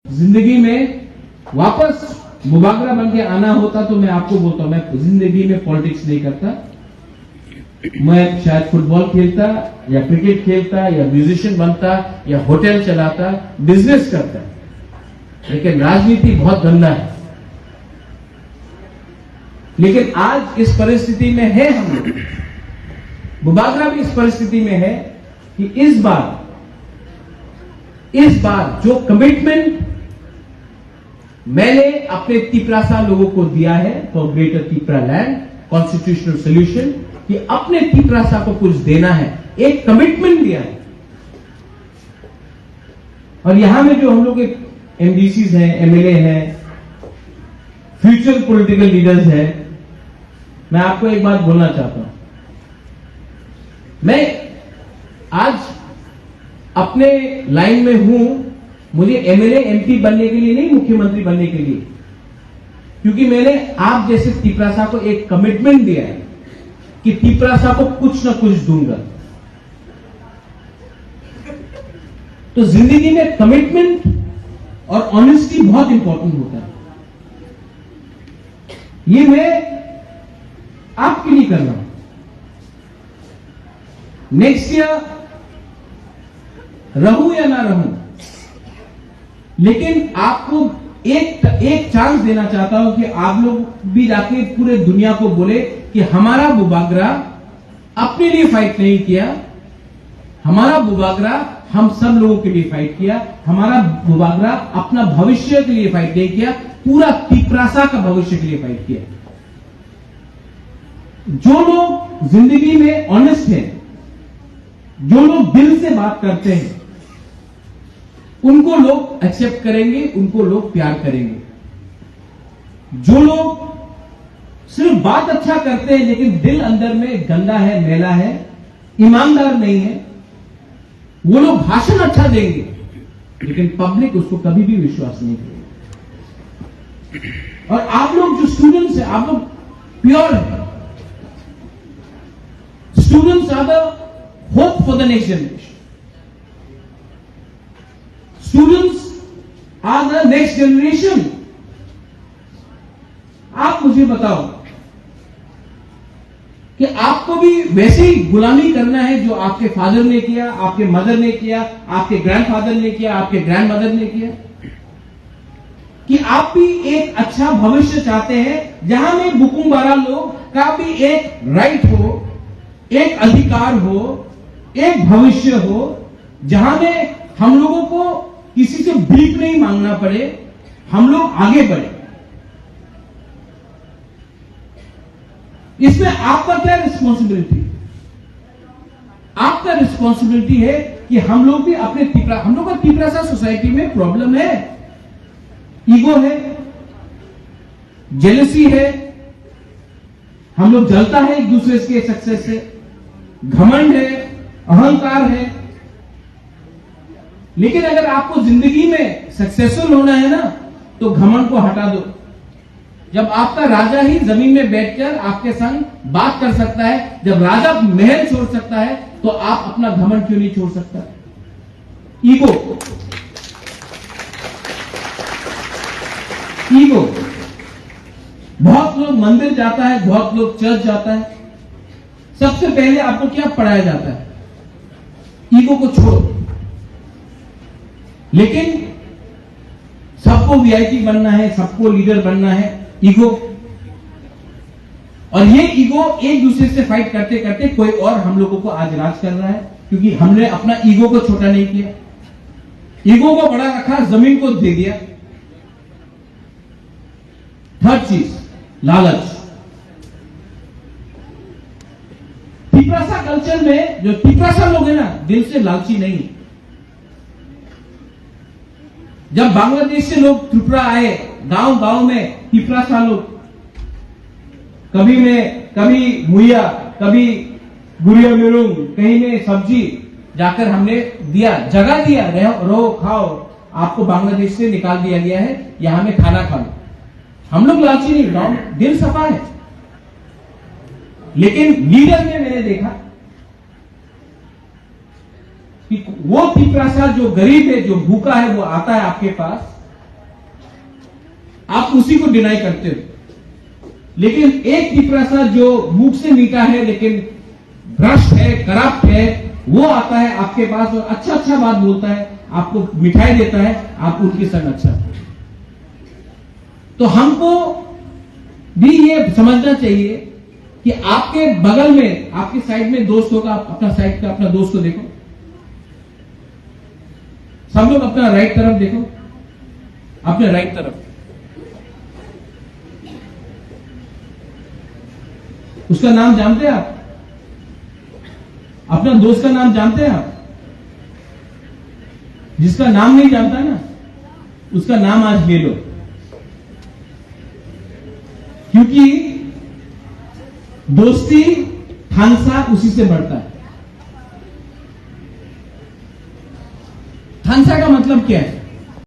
जिंदगी में वापस मुबागरा बन के आना होता तो मैं आपको बोलता हूं, मैं जिंदगी में पॉलिटिक्स नहीं करता। मैं शायद फुटबॉल खेलता या क्रिकेट खेलता या म्यूजिशियन बनता या होटल चलाता, बिजनेस करता, लेकिन राजनीति बहुत गंदा है। लेकिन आज इस परिस्थिति में है हम लोग, मुबागरा भी इस परिस्थिति में है कि इस बार जो कमिटमेंट मैंने अपने तिपरासा लोगों को दिया है for greater Tipra land constitutional solution, कि अपने तिपरासा को कुछ देना है, एक कमिटमेंट दिया है। और यहां में जो हम लोग एमडीसीज हैं, एमएलए हैं, फ्यूचर पॉलिटिकल लीडर्स हैं, मैं आपको एक बात बोलना चाहता हूं। मैं आज अपने लाइन में हूं, मुझे एमएलए एमपी बनने के लिए नहीं, मुख्यमंत्री बनने के लिए, क्योंकि मैंने आप जैसे तिपरासा को एक कमिटमेंट दिया है कि तिपरासा को कुछ ना कुछ दूंगा। तो जिंदगी में कमिटमेंट और ऑनेस्टी बहुत इंपॉर्टेंट होता है। ये मैं आपके लिए कर रहा हूं। नेक्स्ट ईयर रहूं या ना रहूं, लेकिन आपको एक चांस देना चाहता हूं कि आप लोग भी जाके पूरे दुनिया को बोले कि हमारा मुबागरा अपने लिए फाइट नहीं किया, हमारा मुबागरा हम सब लोगों के लिए फाइट किया, हमारा मुबागरा अपना भविष्य के लिए फाइट नहीं किया, पूरा तिपरासा का भविष्य के लिए फाइट किया। जो लोग जिंदगी में ऑनेस्ट हैं, जो लोग दिल से बात करते हैं, उनको लोग एक्सेप्ट करेंगे, उनको लोग प्यार करेंगे। जो लोग सिर्फ बात अच्छा करते हैं लेकिन दिल अंदर में गंदा है, मैला है, ईमानदार नहीं है, वो लोग भाषण अच्छा देंगे लेकिन पब्लिक उसको कभी भी विश्वास नहीं करेगी। और आप लोग जो स्टूडेंट्स हैं, आप लोग प्योर हैं। Students are the hope for the next generation. Students are the next generation. आप मुझे बताओ कि आपको भी वैसे ही गुलामी करना है जो आपके फादर ने किया, आपके मदर ने किया, आपके ग्रैंडफादर ने किया, आपके ग्रैंडमदर ने किया, कि आप भी एक अच्छा भविष्य चाहते हैं जहां में बुकुम्बारा लोग का भी एक राइट हो, एक अधिकार हो, एक भविष्य हो, जहां में हम लोगों को किसी से भीख नहीं मांगना पड़े, हम लोग आगे बढ़े। इसमें आपका क्या रिस्पॉन्सिबिलिटी? आपका रिस्पॉन्सिबिलिटी है कि हम लोग भी अपने हम लोग का तिपरासा सोसाइटी में प्रॉब्लम है, ईगो है, जेलसी है, हम लोग जलता है एक दूसरे के सक्सेस से, घमंड है, अहंकार है। लेकिन अगर आपको जिंदगी में सक्सेसफुल होना है ना, तो घमंड को हटा दो। जब आपका राजा ही जमीन में बैठकर आपके संग बात कर सकता है, जब राजा महल छोड़ सकता है, तो आप अपना घमंड क्यों नहीं छोड़ सकता? Ego, ego. बहुत लोग मंदिर जाता है, बहुत लोग चर्च जाता है, सबसे पहले आपको क्या पढ़ाया जाता है? ईगो को छोड़ो। लेकिन सबको वीआईपी बनना है, सबको लीडर बनना है, ईगो। और ये ईगो एक दूसरे से फाइट करते करते कोई और हम लोगों को आज राज कर रहा है, क्योंकि हमने अपना ईगो को छोटा नहीं किया, ईगो को बड़ा रखा, जमीन को दे दिया। थर्ड चीज, लालच। तिपरासा कल्चर में जो तिपरासा लोग हैं ना, दिल से लालची नहीं। जब बांग्लादेश से लोग त्रिपुरा आए, गांव गांव में तिपरासा लोग, कभी मुइया, कभी गुड़िया मेरूंग, कहीं में सब्जी जाकर हमने दिया, जगह दिया, रहो खाओ, आपको बांग्लादेश से निकाल दिया गया है, यहां में खाना खा लो। हम लोग लालची नहीं, गांव दिल सफा है। लेकिन लीडर में मैंने देखा कि वो तिपरासा जो गरीब है, जो भूखा है, वो आता है आपके पास, आप उसी को डिनाई करते हो। लेकिन एक पिपरासा जो मुख से मीठा है लेकिन भ्रष्ट है, करप्ट है, वो आता है आपके पास और अच्छा अच्छा बात बोलता है, आपको मिठाई देता है, आप उनके संग अच्छा। तो हमको भी ये समझना चाहिए कि आपके बगल में, आपके साइड में दोस्त होगा, अपना साइड का अपना दोस्त को देखो, सब लोग अपना राइट तरफ देखो, अपने राइट तरफ उसका नाम जानते हैं आप? अपना दोस्त का नाम जानते हैं आप? जिसका नाम नहीं जानता ना, उसका नाम आज ले लो, क्योंकि दोस्ती ठानसा उसी से बढ़ता है। ठानसा का मतलब क्या है?